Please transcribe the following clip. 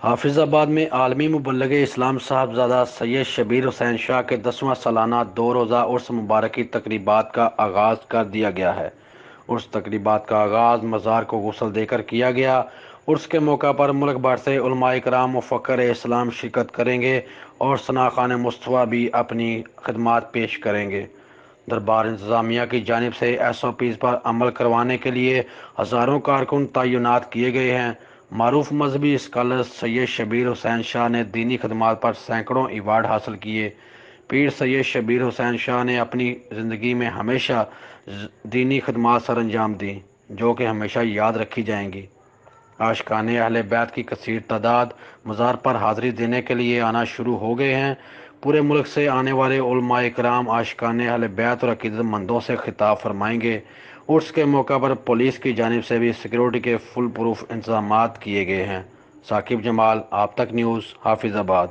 حافظ آباد میں عالمی مبلغ اسلام صاحبزادہ سید شبیر حسین شاہ کے 10واں سالانہ 2 روزہ عرس مبارکی تقریبات کا آغاز کر دیا گیا ہے۔ عرس تقریبات کا آغاز مزار کو غسل دے کر کیا گیا۔ عرس کے موقع پر ملک بھر سے علماء کرام مفکر اسلام شرکت کریں گے اور ثنا خان مصطفیٰ بھی اپنی خدمات پیش کریں گے۔ دربار انتظامیہ کی جانب سے ایس او پیز پر عمل کروانے کے لیے ہزاروں کارکن تعینات کیے گئے ہیں۔ معروف مذہبی اسکالر سید شبیر حسین شاہ نے دینی خدمات پر سینکڑوں ایوارڈ حاصل کیے۔ پیر سید شبیر حسین شاہ نے اپنی زندگی میں ہمیشہ دینی خدمات سر انجام دیں جو کہ ہمیشہ یاد رکھی جائیں گی۔ عاشقان اہل بیت کی کثیر تعداد مزار پر حاضری دینے کے لیے آنا شروع ہو گئے ہیں۔ پورے ملک سے آنے والے علماء کرام عاشقان اہل بیت اور عقیدت مندوں سے خطاب فرمائیں گے۔ عرس کے موقع پر پولیس کی جانب سے بھی سیکیورٹی کے فل پروف انتظامات کیے گئے ہیں۔ ثاقب جمال، آپ تک نیوز، حافظ آباد۔